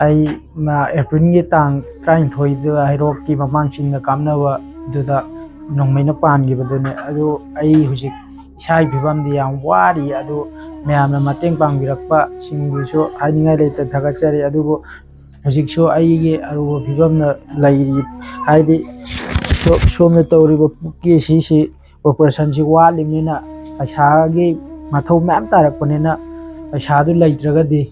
ꯑꯩ ꯑꯦꯄ꯭ꯔꯤꯜꯒꯤ ꯇꯥꯡ 23ꯗ ꯍꯩꯔꯣꯛꯀꯤ ꯃꯃꯥꯡꯆꯤꯡꯗ ꯀꯥꯞꯅꯕ ꯑꯗꯨꯗ ꯅꯣꯡꯃꯩꯅ ꯄꯥꯟꯈꯤꯕꯗꯨꯅꯦ ꯑꯗꯨ ꯑꯩ ꯍꯧꯖꯤꯛ ꯏꯁꯥꯒꯤ ꯐꯤꯕꯝꯗꯤ ꯌꯥꯝ ꯋꯥꯔꯤ ꯑꯗꯨ ꯃꯌꯥꯝꯅ ꯃꯇꯦꯡ ꯄꯥꯡꯕꯤꯔꯛꯄ ꯁꯤꯡꯗꯨꯁꯨ ꯍꯥꯏꯅꯤꯡꯉꯥꯏ ꯂꯩꯇ ꯊꯥꯒꯠꯆꯔꯤ ꯑꯗꯨꯕꯨ ꯍꯧꯖꯤꯛꯁꯨ ꯑꯩꯒꯤ ꯑꯔꯨꯕ ꯐꯤꯕꯝꯗ ꯂꯩꯔꯤ ꯍꯥꯏꯗꯤ ꯁꯣꯝꯅ ꯇꯧꯔꯤꯕ ꯄꯨꯛꯀꯤ ꯁꯤꯁꯤ ꯑꯣꯄꯔꯦꯁꯟꯁꯤ ꯋꯥꯠꯂꯤꯕꯅꯤꯅ ꯄꯩꯁꯥꯒꯤ ꯃꯊꯧ ꯃꯌꯥꯝ ꯇꯥꯔꯛꯄꯅꯤꯅ ꯄꯩꯁꯥꯗꯨ ꯂꯩꯇ꯭ꯔꯒꯗꯤ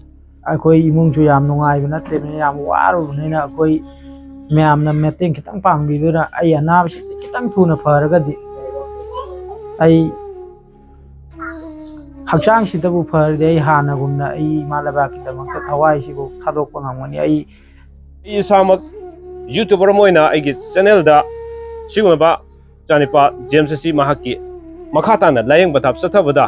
ꯑꯩꯈꯣꯏ ꯏꯃꯨꯡꯁꯨ ꯌꯥꯝ ꯅꯨꯡꯉꯥꯏꯕ ꯅꯠꯇꯦꯕꯅꯤꯅ ꯌꯥꯝ ꯋꯥꯔꯨꯕꯅꯤꯅ ꯑꯩꯈꯣꯏ ꯃꯌꯥꯝꯅ ꯃꯇꯦꯡ ꯈꯤꯇꯪ ꯄꯥꯡꯕꯤꯗꯨꯅ ꯑꯩ ꯑꯅꯥꯕꯁꯤꯗꯤ ꯈꯤꯇꯪ ꯊꯨꯅ ꯐꯔꯒꯗꯤ ꯑꯩ ꯍꯛꯆꯥꯡꯁꯤꯗꯕꯨ ꯐꯔꯗꯤ ꯑꯩ ꯍꯥꯟꯅꯒꯨꯝꯅ ꯑꯩ ꯏꯃꯥ ꯂꯩꯕꯥꯛꯀꯤꯗꯃꯛꯇ ꯊꯋꯥꯏꯁꯤꯕꯨ ꯊꯥꯗꯣꯛꯄ ꯉꯝꯒꯅꯤ ꯑꯩ ꯏꯁꯥꯃꯛ ꯌꯨꯇꯨꯕꯔ ꯑꯃ ꯑꯣꯏꯅ ꯑꯩꯒꯤ ꯆꯦꯅꯦꯜꯗ ꯁꯤꯒꯨꯝꯂꯕ ꯏꯆꯥꯅꯤꯄꯥ ꯖꯦꯝꯁ ꯑꯁꯤ ꯃꯍꯥꯛꯀꯤ ꯃꯈꯥ ꯇꯥꯅ ꯂꯥꯌꯦꯡ ꯄꯊꯥꯞ ꯆꯠꯊꯕꯗ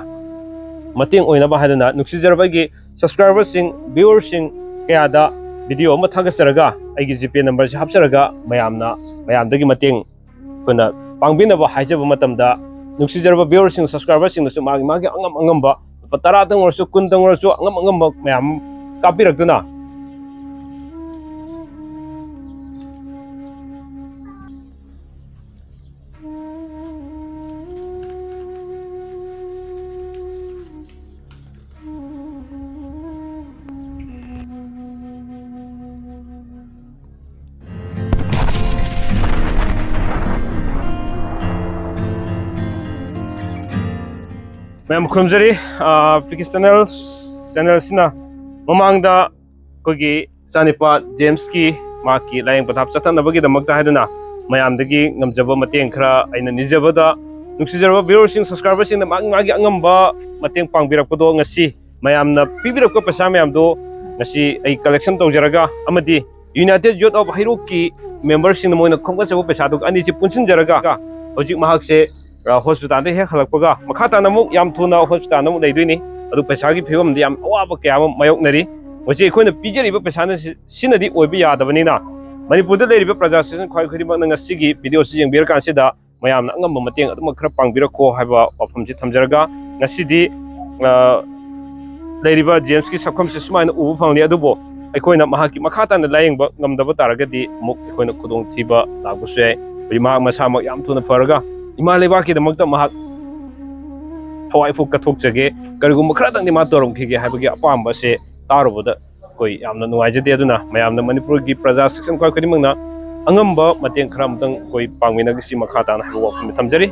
ꯃꯇꯦꯡ ꯑꯣꯏꯅꯕ ꯍꯥꯏꯗꯨꯅ ꯅꯨꯡꯁꯤꯖꯔꯕ ꯑꯩꯒꯤ ꯁꯕꯁꯀ꯭ꯔꯥꯏꯕꯔꯁꯤꯡ ꯚ꯭ꯌꯨꯋꯔꯁꯤꯡ ꯀꯌꯥꯗ ꯚꯤꯗꯤꯑꯣ ꯑꯃ ꯊꯥꯒꯠꯆꯔꯒ ꯑꯩꯒꯤ ꯖꯤꯄꯦ ꯅꯝꯕꯔꯁꯤ ꯍꯥꯞꯆꯔꯒ ꯃꯌꯥꯝꯗꯒꯤ ꯃꯇꯦꯡ ꯑꯩꯈꯣꯏꯅ ꯄꯥꯡꯕꯤꯅꯕ ꯍꯥꯏꯖꯕ ꯃꯇꯝꯗ ꯅꯨꯡꯁꯤꯖꯔꯕ ꯚ꯭ꯌꯨꯋꯔꯁꯤꯡ ꯁꯕꯁꯀ꯭ꯔꯥꯏꯕꯔꯁꯤꯡꯅꯁꯨ ꯃꯥꯒꯤ ꯑꯉꯝꯕ ꯂꯨꯄꯥ 10ꯇꯪ ꯑꯣꯏꯔꯁꯨ 20ꯇꯪ ꯑꯣꯏꯔꯁꯨ ꯑꯉꯝꯕ ꯃꯌꯥꯝ ꯀꯥꯞꯄꯤꯔꯛꯇꯨꯅ मैम खुमजरी पिकी चैनल ममांगदा कोगी चानिपा जेम्स की माकी लायंग पथाप चथनबगीदमक्ता हैदुना मयामदगी ngमजब मतेंग खरा अइना निजबदा नुक्सिजरब व्यूअर्सिंग सब्सक्राइबरसिंग मागी अंगम्बा मतेंग पांगबिरकपदो ngasi मयामना पिबिरकप पैसा मयामदो ngasi अइ कलेक्शन तौजरगा अमदि यूनाइटेड यूथ ऑफ हाइरोक की मेंबरसिंग मोइना खंगचब पैसादो अनिसि पुनसिनजरगा हजिक महाकसे हॉस्पिटल हेक हलक्पगा मखा तानमुक याम थुना हॉस्पिटल नमुक लेदुइनि अदु पैसागी फिवम याम अवाब कया मायोकनरी वजे अखोइना पिजरिबा पैसाना सिनदि ओइबा यादबनिना मणिपुरदा लेरिबा प्रजासेशन ख्वाइ खरिमक ngasi भिडियो सि जेंबिर कानसिदा मयामना अंगम मतेंग अदुम खरा पांगबिरको हाइबा वाफमसि थमजरगा ngasiदी लेरिबा जेम्स की सखम से सुमाइना उबु फंगली अदुबो अखोइना महाकी मखा ताना लायंगबा ngमदबा तारगदि मुक अखोइना खुदोंग थीबा लागबसु याय मा मसामक याम थुना फरगा इमा लेबाकीदमक्ता महाक थवाइफु कथोकजगे करिगुम खरादंगनि मा तोरमखिगे हाइबगे अपामबसे तारुबदा कोई यामना नुवाइजदे अदुना मयामना मणिपुरगी प्रजा सेक्शन ख्वाइ खरिमंगना अंगम्बा मतेंग खरामतंग कोई पांगमिनगसि मखा ताना हाइबा वाफम थमजरी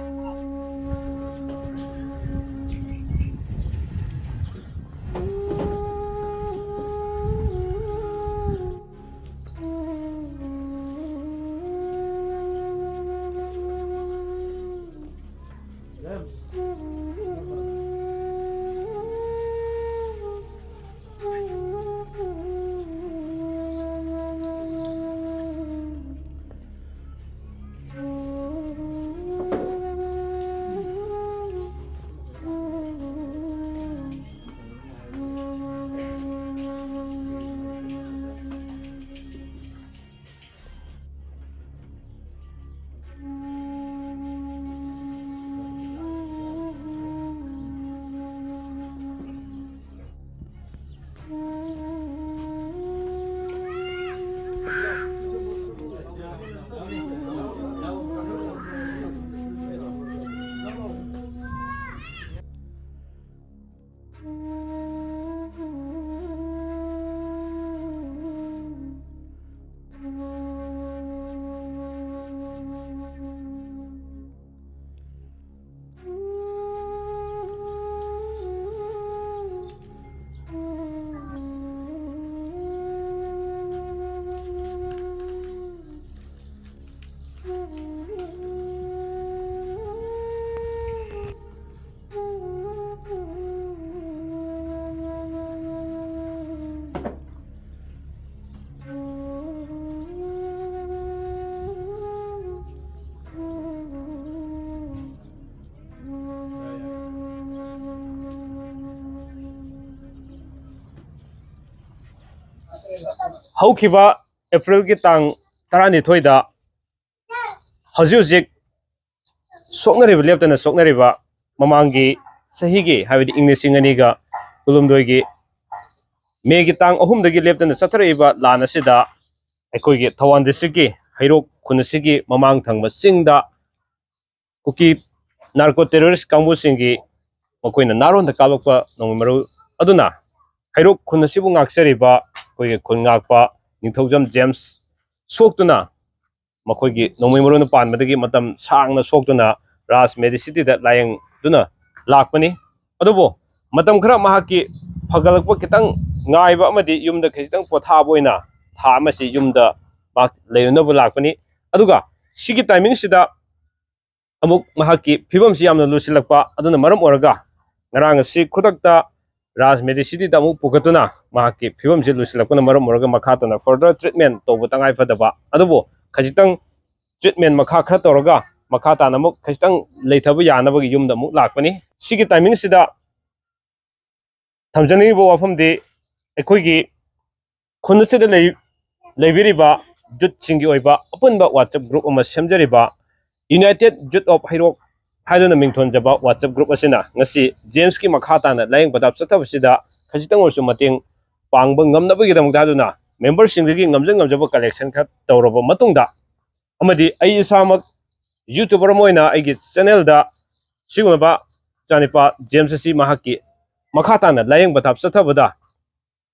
हौखिबा एप्रिल की तांग 12 दा हजिक सोकनरिबा लेप्तना सोकनरिबा ममांगी सहीगी हाबिदि इंग्लिश सिंगनीगा कुलुमदोयगी ꯃꯦꯒꯤ ꯇꯥꯡ 3ꯗꯒꯤ ꯂꯦꯞꯇꯅ ꯆꯠꯊꯔꯛꯏꯕ ꯂꯥꯟ ꯑꯁꯤꯗ ꯑꯩꯈꯣꯏꯒꯤ ꯊꯧꯕꯥꯜ ꯗꯤꯁꯇ꯭ꯔꯤꯛꯀꯤ ꯍꯩꯔꯣꯛ ꯈꯨꯟ ꯑꯁꯤꯒꯤ ꯃꯃꯥꯡ ꯊꯪꯕ ꯆꯤꯡꯗ ꯀꯨꯀꯤ ꯅꯥꯔꯀꯣ ꯇꯦꯔꯣꯔꯤꯁ ꯀꯥꯡꯕꯨꯁꯤꯡꯒꯤ ꯃꯈꯣꯏꯅ ꯅꯥꯔꯣꯟꯗ ꯀꯥꯞꯂꯛꯄ ꯅꯣꯡꯃꯩ ꯃꯔꯨ ꯑꯗꯨꯅ ꯍꯩꯔꯣꯛ ꯈꯨꯟ ꯑꯁꯤꯕꯨ ꯉꯥꯛꯆꯔꯤꯕ ꯑꯩꯈꯣꯏꯒꯤ ꯈꯨꯟ ꯉꯥꯛꯄ ꯅꯤꯡꯊꯧꯖꯝ ꯖꯦꯝꯁ ꯁꯣꯛꯇꯨꯅ ꯃꯈꯣꯏꯒꯤ ꯅꯣꯡꯃꯩ ꯃꯔꯨꯅ ꯄꯥꯟꯕꯗꯒꯤ ꯃꯇꯝ ꯁꯥꯡꯅ ꯁꯣꯛꯇꯨꯅ ꯔꯥꯖ ꯃꯦꯗꯤꯁꯤꯇꯤꯗ ꯂꯥꯌꯦꯡꯗꯨꯅ ꯂꯥꯛꯄꯅꯤ ꯑꯗꯨꯕꯨ ꯃꯇꯝ ꯈꯔ ꯃꯍꯥꯛꯀꯤ ꯐꯒꯠꯂꯛꯄ ꯈꯤꯇꯪ ꯉꯥꯏꯕ ꯑꯃꯗꯤ ꯌꯨꯝꯗ ꯈꯤꯇꯪ ꯄꯣꯊꯥꯕ ꯑꯣꯏꯅ ꯊꯥ ꯑꯃꯁꯤ ꯌꯨꯝꯗ ꯂꯩꯔꯨꯅꯕ ꯂꯥꯛꯄꯅꯤ ꯑꯗꯨꯒ ꯁꯤꯒꯤ ꯇꯥꯏꯃꯤꯡꯁꯤꯗ ꯑꯃꯨꯛ ꯃꯍꯥꯛꯀꯤ ꯐꯤꯕꯝꯁꯤ ꯌꯥꯝꯅ ꯂꯨꯁꯤꯜꯂꯛꯄ ꯑꯗꯨꯅ ꯃꯔꯝ ꯑꯣꯏꯔꯒ ꯉꯔꯥꯡ ꯑꯁꯤ ꯈꯨꯗꯛꯇ ꯔꯥꯖ ꯃꯦꯗꯤꯁꯤꯇꯤꯗ ꯑꯃꯨꯛ ꯄꯨꯈꯠꯇꯨꯅ ꯃꯍꯥꯛꯀꯤ ꯐꯤꯕꯝꯁꯤ ꯂꯨꯁꯤꯜꯂꯛꯄꯅ ꯃꯔꯝ ꯑꯣꯏꯔꯒ ꯃꯈꯥ ꯇꯥꯅ ꯐꯔꯗꯔ ꯇ꯭ꯔꯤꯠꯃꯦꯟ ꯇꯧꯕ ꯇꯉꯥꯏ ꯐꯗꯕ ꯑꯗꯨꯕꯨ ꯈꯖꯤꯛꯇꯪ ꯇ꯭ꯔꯤꯠꯃꯦꯟ ꯃꯈꯥ ꯈꯔ ꯇꯧꯔꯒ ꯃꯈꯥ ꯇꯥꯅ ꯑꯃꯨꯛ ꯈꯖꯤꯛꯇꯪ ꯂꯩꯊꯕ ꯌꯥꯅꯕꯒꯤ ꯌꯨꯝꯗ ꯑꯃꯨꯛ ꯂꯥꯛꯄꯅꯤ ꯁꯤꯒꯤ ꯇꯥꯏꯃꯤꯡꯁꯤꯗ ꯊꯝꯖꯅꯤꯡꯉꯤꯕ ꯋꯥꯐꯝꯗꯤ ꯑꯩꯈꯣꯏꯒꯤ ꯈꯨꯟ ꯑꯁꯤꯗ ꯂꯩꯕꯤꯔꯤꯕ ꯌꯨꯠꯁꯤꯡꯒꯤ ꯑꯣꯏꯕ ꯑꯄꯨꯟꯕ ꯋꯥꯆꯞ ꯒ꯭ꯔꯨꯞ ꯑꯃ ꯁꯦꯝꯖꯔꯤꯕ ꯌꯨꯅꯥꯏꯇꯦꯠ ꯌꯨꯠ ꯑꯣꯐ ꯍꯩꯔꯣꯛ ꯍꯥꯏꯗꯨꯅ ꯃꯤꯡꯊꯣꯟꯖꯕ ꯋꯥꯆꯞ ꯒ꯭ꯔꯨꯞ ꯑꯁꯤꯅ ꯉꯁꯤ ꯖꯦꯝꯁꯀꯤ ꯃꯈꯥ ꯇꯥꯅ ꯂꯥꯌꯦꯡ ꯄꯊꯥꯞ ꯆꯠꯊꯕꯁꯤꯗ ꯈꯖꯤꯛꯇꯪ ꯑꯣꯏꯔꯁꯨ ꯃꯇꯦꯡ ꯄꯥꯡꯕ ꯉꯝꯅꯕꯒꯤꯗꯃꯛꯇ ꯍꯥꯏꯗꯨꯅ ꯃꯦꯝꯕꯔꯁꯤꯡꯗꯒꯤ ꯉꯝꯖꯕ ꯀꯂꯦꯛꯁꯟ ꯈꯔ ꯇꯧꯔꯕ ꯃꯇꯨꯡꯗ ꯑꯃꯗꯤ ꯑꯩ ꯏꯁꯥꯃꯛ ꯌꯨꯇꯨꯕꯔ ꯑꯃ ꯑꯣꯏꯅ ꯑꯩꯒꯤ ꯆꯦꯅꯦꯜꯗ ꯁꯤꯒꯨꯝꯂꯕ ꯏꯆꯥꯅꯤꯄꯥ ꯖꯦꯝꯁ ꯑꯁꯤ ꯃꯍꯥꯛꯀꯤ ꯃꯈꯥ ꯇꯥꯅ ꯂꯥꯌꯦꯡ ꯄꯊꯥꯞ ꯆꯠꯊꯕꯗ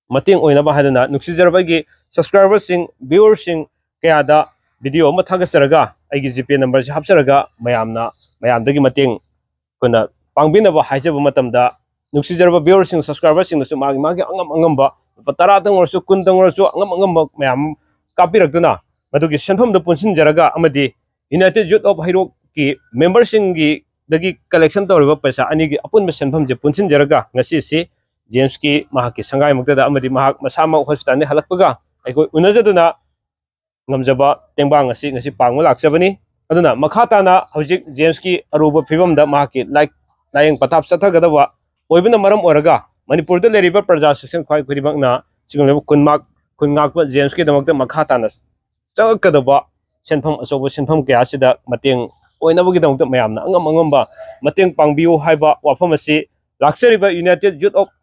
ꯃꯇꯦꯡ ꯑꯣꯏꯅꯕ ꯍꯥꯏꯗꯨꯅ ꯅꯨꯡꯁꯤꯖꯔꯕ ꯑꯩꯒꯤ ꯁꯕꯁꯀ꯭राꯏꯕꯔꯁꯤꯡ ꯚ꯭ꯌꯨꯋꯔꯁꯤꯡ ꯀꯌꯥꯗ ꯚꯤꯗꯤꯑꯣ ꯑꯃ ꯊꯥꯒꯠꯆꯔꯒ ꯑꯩꯒꯤ ꯖꯤꯄꯦ ꯅꯝꯕꯔꯁꯤ ꯍꯥꯞꯆꯔꯒ ꯃꯌꯥꯝꯗꯒꯤ ꯃꯇꯦꯡ ꯑꯩꯈꯣꯏꯅ ꯄꯥꯡꯕꯤꯅꯕ ꯍꯥꯏꯖꯕ ꯃꯇꯝꯗ ꯅꯨꯡꯁꯤꯖꯔꯕ ꯚ꯭ꯌꯨꯋꯔꯁꯤꯡ ꯁꯕꯁꯀ꯭राꯏꯕꯔꯁꯤꯡꯅꯁꯨ ꯃꯥꯒꯤ ꯑꯉꯝꯕ ꯂꯨꯄꯥ 10ꯇꯪ ꯑꯣꯏꯔꯁꯨ 20ꯇꯪ ꯑꯣꯏꯔꯁꯨ ꯑꯉꯝꯕ ꯃꯌꯥꯝ ꯀꯥꯞꯄꯤꯔꯛꯇꯨꯅ ꯃꯗꯨꯒꯤ ꯁꯦꯟꯐꯝꯗ ꯄꯨꯟꯁꯤꯟꯖꯔꯒ ꯑꯃꯗꯤ ꯌꯨꯅꯥꯏꯇꯦꯠ ꯌꯨꯠ ꯑꯣꯐ ꯍꯩꯔꯣꯛꯀꯤ ꯃꯦꯝꯕꯔꯁꯤꯡꯒꯤꯗꯒꯤ ꯀꯂꯦꯛꯁꯟ ꯇꯧꯔꯤꯕ ꯄꯩꯁꯥ ꯑꯅꯤꯒꯤ ꯑꯄꯨꯟꯕ ꯁꯦꯟꯐꯝꯁꯦ ꯄꯨꯟꯁꯤꯟꯖꯔꯒ ꯉꯁꯤꯁꯤ ꯖꯦꯝꯁꯀꯤ ꯃꯍꯥꯛꯀꯤ ꯁꯪꯒꯥꯏꯃꯛꯇꯗ ꯑꯃꯗꯤ ꯃꯍꯥꯛ ꯃꯁꯥꯃꯛ ꯍꯣꯁꯄꯤꯇꯥꯜꯗꯒꯤ ꯍꯜꯂꯛꯄꯒ ꯑꯩꯈꯣꯏ ꯎꯅꯖꯗꯨꯅ ꯉꯝꯖꯕ ꯇꯦꯡꯕꯥꯡ ꯑꯁꯤ ꯉꯁꯤ ꯄꯥꯡꯕ ꯂꯥꯛꯆꯕꯅꯤ ꯑꯗꯨꯅ ꯃꯈꯥ ꯇꯥꯅ ꯍꯧꯖꯤꯛ ꯖꯦꯝꯁꯀꯤ ꯑꯔꯨꯕ ꯐꯤꯕꯝꯗ ꯃꯍꯥꯛꯀꯤ ꯂꯥꯌꯦꯡ ꯄꯊꯥꯞ ꯆꯠꯊꯒꯗꯕ ꯑꯣꯏꯕꯅ ꯃꯔꯝ ꯑꯣꯏꯔꯒ ꯃꯅꯤꯄꯨꯔꯗ ꯂꯩꯔꯤꯕ ꯄ꯭ꯔꯖꯥꯁꯤꯡ ꯈ꯭ꯋꯥꯏ ꯈꯨꯗꯤꯡꯃꯛꯅ ꯁꯤꯒꯨꯝꯂꯕ ꯈꯨꯟ ꯉꯥꯛꯄ ꯖꯦꯝꯁꯀꯤꯗꯃꯛꯇ ꯃꯈꯥ ꯇꯥꯅ ꯆꯪꯉꯛꯀꯗꯕ ꯁꯦꯟꯐꯝ ꯑꯆꯧꯕ ꯁꯦꯟꯐꯝ ꯀꯌꯥ ꯑꯁꯤꯗ ꯃꯇꯦꯡ ꯑꯣꯏꯅꯕꯒꯤꯗꯃꯛꯇ ꯃꯌꯥꯝꯅ ꯑꯉꯝꯕ ꯃꯇꯦꯡ ꯄꯥꯡꯕꯤꯌꯨ ꯍꯥꯏꯕ ꯋꯥꯐꯝ ꯑꯁꯤ ꯂꯥꯛꯆꯔꯤꯕ ꯌꯨꯅꯥꯏꯇꯦꯠ ꯌꯨꯠ ꯑꯣꯐ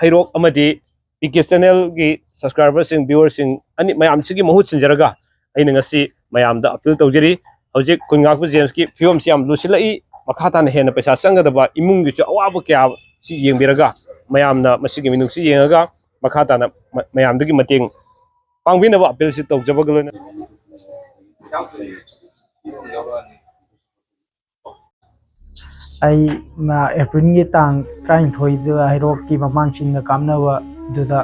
ꯍꯩꯔꯣꯛ ꯑꯃꯗꯤ ꯄꯤके ꯆꯦꯅꯦꯜꯒꯤ ꯁꯕꯁꯀ꯭राꯏꯕꯔꯁꯤꯡ ꯚ꯭ꯌꯨꯋꯔꯁꯤꯡ ꯃꯌꯥꯝꯁꯤꯒꯤ ꯃꯍꯨꯠ ꯁꯤꯟꯖꯔꯒ ꯑꯩꯅ ꯉꯁꯤ ꯃꯌꯥꯝꯗ ꯑꯄꯤꯜ ꯇꯧꯖꯔꯤ ꯍꯧꯖꯤꯛ ꯈꯨꯟ ꯉꯥꯛꯄ ꯖꯦꯝꯁꯀꯤ ꯐꯤꯕꯝꯁꯤ ꯌꯥꯝ ꯂꯨꯁꯤꯜꯂꯛꯏ ꯃꯈꯥ ꯇꯥꯅ ꯍꯦꯟꯅ ꯄꯩꯁꯥ ꯆꯪꯒꯗꯕ ꯏꯃꯨꯡꯒꯤꯁꯨ ꯑꯋꯥꯕ ꯀꯌꯥ ꯁꯤ ꯌꯦꯡꯕꯤꯔꯒ ꯃꯌꯥꯝꯅ ꯃꯁꯤꯒꯤ ꯃꯤꯅꯨꯡꯁꯤ ꯌꯦꯡꯉꯒ ꯃꯈꯥ ꯇꯥꯅ ꯃꯌꯥꯝꯗꯒꯤ ꯃꯇꯦꯡ ꯄꯥꯡꯕꯤꯅꯕ ꯑꯄꯤꯜꯁꯤ ꯇꯧꯖꯕꯒ ꯂꯣꯏꯅ ꯑꯩ ꯑꯦꯄ꯭ꯔꯤꯜꯒꯤ ꯇꯥꯡ 23ꯗ ꯍꯩꯔꯣꯛꯀꯤ ꯃꯃꯥꯡꯆꯤꯡꯗ ꯀꯥꯞꯅꯕꯗꯨꯗ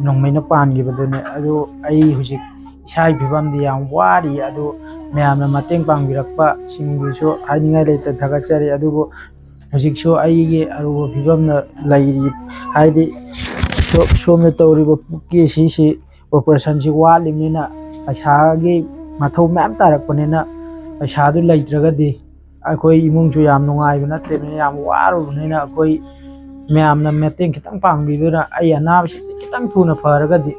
ꯅꯣꯡꯃꯩꯅ ꯄꯥꯟꯈꯤꯕꯗꯨꯅꯦ ꯑꯗꯨ ꯑꯩ ꯍꯧꯖꯤꯛ ꯏꯁꯥꯒꯤ ꯐꯤꯕꯝꯗꯤ ꯌꯥꯝ ꯋꯥꯔꯤ ꯑꯗꯨ ꯃꯌꯥꯝꯅ ꯃꯇꯦꯡ ꯄꯥꯡꯕꯤꯔꯛꯄ ꯁꯤꯡꯗꯨꯁꯨ ꯍꯥꯏꯅꯤꯡꯉꯥꯏ ꯂꯩꯇ ꯊꯥꯒꯠꯆꯔꯤ ꯑꯗꯨꯕꯨ ꯍꯧꯖꯤꯛꯁꯨ ꯑꯩꯒꯤ ꯑꯔꯨꯕ ꯐꯤꯕꯝꯗ ꯂꯩꯔꯤ ꯍꯥꯏꯗꯤ ꯁꯣꯝꯅ ꯇꯧꯔꯤꯕ ꯄꯨꯛꯀꯤ ꯑꯁꯤꯁꯤ ꯑꯣꯄꯔꯦꯁꯟꯁꯤ ꯋꯥꯠꯂꯤꯕꯅꯤꯅ ꯄꯩꯁꯥꯒꯤ ꯃꯊꯧ ꯃꯌꯥꯝ ꯇꯥꯔꯛꯄꯅꯤꯅ ꯄꯩꯁꯥꯗꯨ ꯂꯩꯇ꯭ꯔꯒꯗꯤ ꯑꯩꯈꯣꯏ ꯏꯃꯨꯡꯁꯨ ꯌꯥꯝ ꯅꯨꯡꯉꯥꯏꯕ ꯅꯠꯇꯦꯕꯅꯤꯅ ꯌꯥꯝ ꯋꯥꯔꯨꯕꯅꯤꯅ ꯑꯩꯈꯣꯏ ꯃꯌꯥꯝꯅ ꯃꯇꯦꯡ ꯈꯤꯇꯪ ꯄꯥꯡꯕꯤꯗꯨꯅ ꯑꯩ ꯑꯅꯥꯕꯁꯤꯗꯤ ꯈꯤꯇꯪ ꯊꯨꯅ ꯐꯔꯒꯗꯤ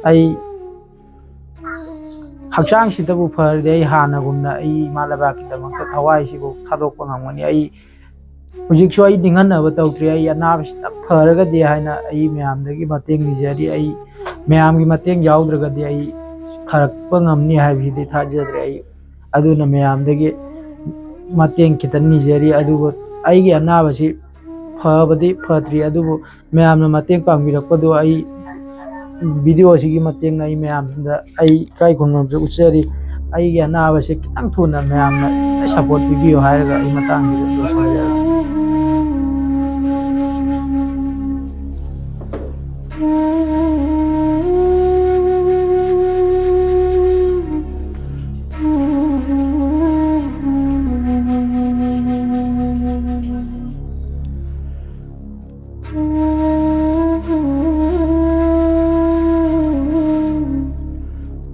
ꯑꯩ ꯍꯛꯆꯥꯡꯁꯤꯗꯕꯨ ꯐꯔꯗꯤ ꯑꯩ ꯍꯥꯟꯅꯒꯨꯝꯅ ꯑꯩ ꯏꯃꯥ ꯂꯩꯕꯥꯛꯀꯤꯗꯃꯛꯇ ꯊꯋꯥꯏꯁꯤꯕꯨ ꯊꯥꯗꯣꯛꯄ ꯉꯝꯒꯅꯤ ꯑꯩ ꯍꯧꯖꯤꯛꯁꯨ ꯑꯩ ꯅꯤꯡꯍꯟꯅꯕ ꯇꯧꯗ꯭ꯔꯤ ꯑꯩ ꯑꯅꯥꯕꯁꯤꯗ ꯐꯔꯒꯗꯤ ꯍꯥꯏꯅ ꯑꯩ ꯃꯌꯥꯝꯗꯒꯤ ꯃꯇꯦꯡ ꯅꯤꯖꯔꯤ ꯑꯩ ꯃꯌꯥꯝꯒꯤ ꯃꯇꯦꯡ ꯌꯥꯎꯗ꯭ꯔꯒꯗꯤ ꯑꯩ ꯐꯔꯛꯄ ꯉꯝꯅꯤ ꯍꯥꯏꯕꯁꯤꯗꯤ ꯊꯥꯖꯗ꯭ꯔꯦ ꯑꯩ ꯑꯗꯨꯅ ꯃꯌꯥꯝꯗꯒꯤ ꯃꯇꯦꯡ ꯈꯤꯇꯪ ꯅꯤꯖꯔꯤ ꯑꯗꯨꯕꯨ ꯑꯩꯒꯤ ꯑꯅꯥꯕꯁꯤ ꯐꯕꯗꯤ ꯐꯗ꯭ꯔꯤ ꯑꯗꯨꯕꯨ ꯃꯌꯥꯝꯅ ꯃꯇꯦꯡ ꯄꯥꯡꯕꯤꯔꯛꯄꯗꯨ ꯑꯩ ꯚꯤꯗꯤꯑꯣꯁꯤꯒꯤ ꯃꯇꯦꯡꯅ ꯑꯩ ꯃꯌꯥꯝꯗ ꯑꯩ ꯏꯀꯥꯏ ꯈꯨꯝꯅꯕꯁꯨ ꯎꯠꯆꯔꯤ ꯑꯩꯒꯤ ꯑꯅꯥꯕꯁꯤ ꯈꯤꯇꯪ ꯊꯨꯅ ꯃꯌꯥꯝꯅ ꯁꯞꯄꯣꯔꯠ ꯄꯤꯕꯤꯌꯨ ꯍꯥꯏꯔꯒ ꯑꯩ ꯃꯇꯥꯡꯁꯤꯗ ꯂꯣꯏꯁꯤꯟꯖꯔꯒꯦ